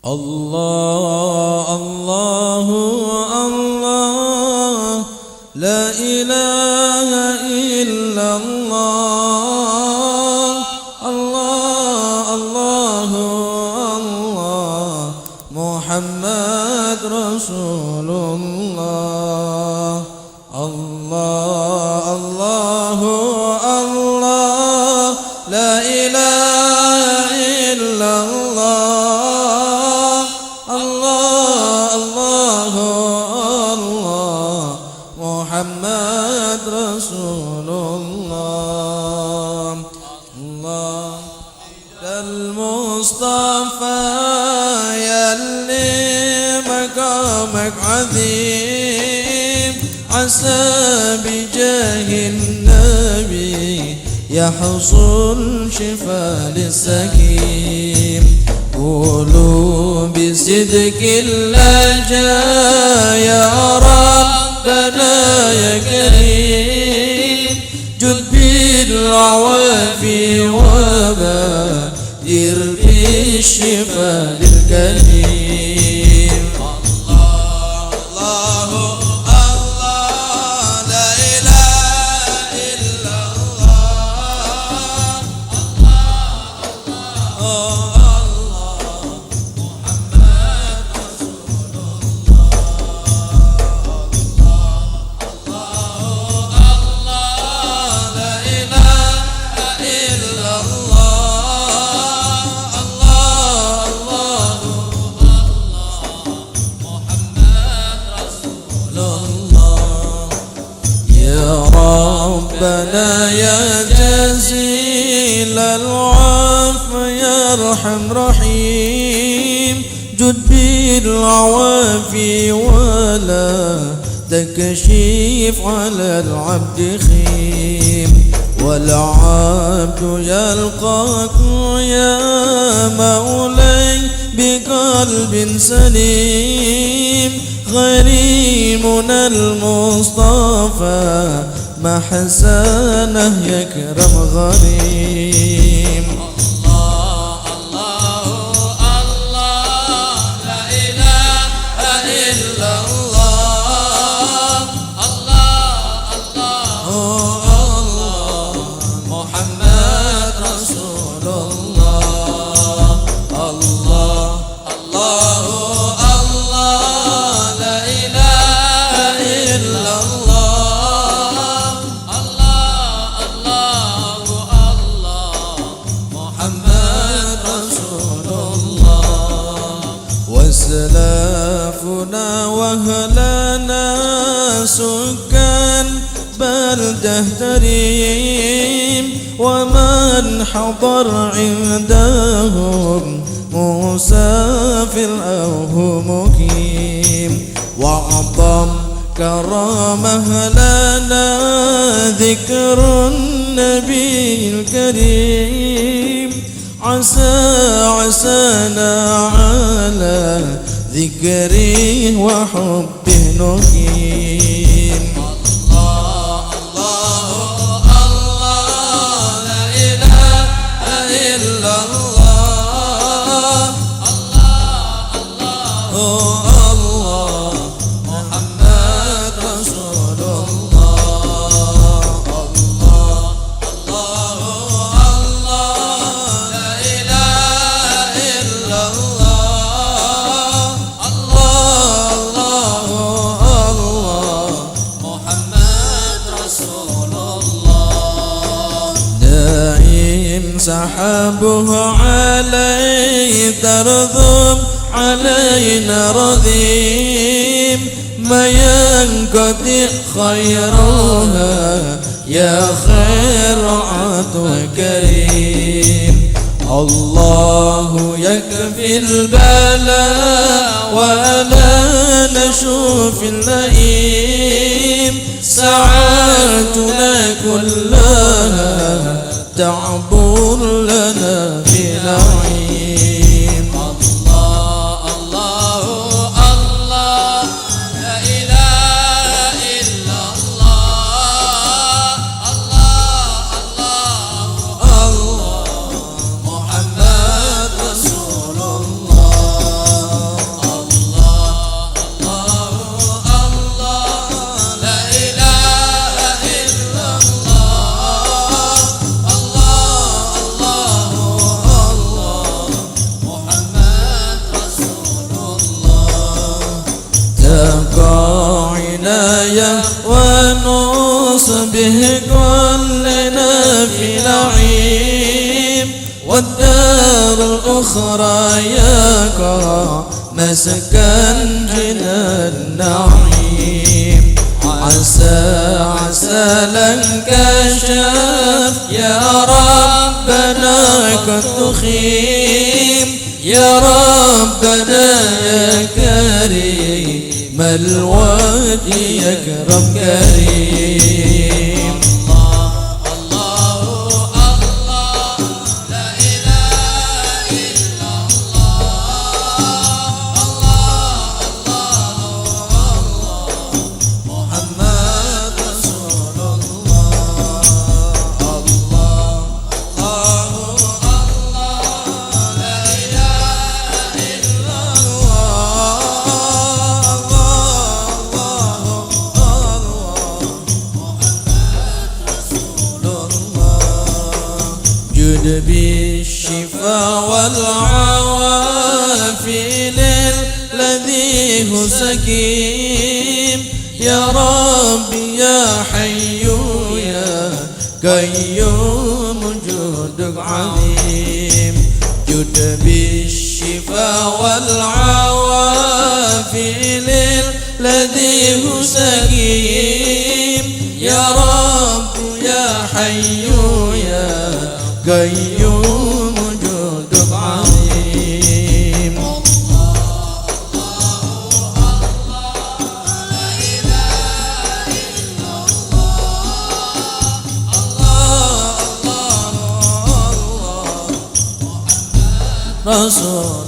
الله الله الله لا إله إلا الله الله الله الله محمد رسول الله الله الله الله لا إله إلا الله الله الله الله محمد رسول الله الله المصطفى يلي مقامك عظيم عسى بجاه النبي يحصل شفاء للسقيم قولوا بصدق اللجا يا ربنا يا كريم جد بالعوافي وبادر بالشفاء للكريم ربنا يا جزيل العفو يا ارحم رحيم جد بالعوافي ولا تكشف على العبد خيم والعبد يلقاك يا مولاي بقلب سليم غريمنا المصطفى محسنه يكرم غريم الله الله الله لا إله إلا الله الله الله الله محمد رسول الله الله الله الله لا إله إلا الله وسلافنا وأهلنا سكان بلده تريم ومن حضر عندهم مسافر أو مقيم وأعظم كرامة لنا ذكر النبي الكريم عسى عسانا على ذكره وحبه نقيم الله الله الله لا إله إلا الله الله الله الله محمد رسول الله الله الله الله لا إله إلا الله الله الله الله محمد رسول الله دائم سحابه علي ترذم علينا رذيم ما ينقطع خيرها يا خير عطو كريم الله يكفي البلاء ولا نشوف اللئيم ساعاتنا كلها تعبر لنا بنعيم الله الله الله لا إله إلا الله الله الله الله محمد رسول الله به كلنا في نعيم والدار الأخرى يا مسكن جنان النعيم عسى لانكشف يا ربنا قد تخيم يا ربنا يا كريم الوجه يا كرم كريم جد بالشفاء والعوافي للذي هو سكيم يا ربي يا حي يا قيوم جودك عظيم جد بالشفاء والعوافي للذي هو سكيم يا رب يا حي يا قيوم جودك عظيم رسول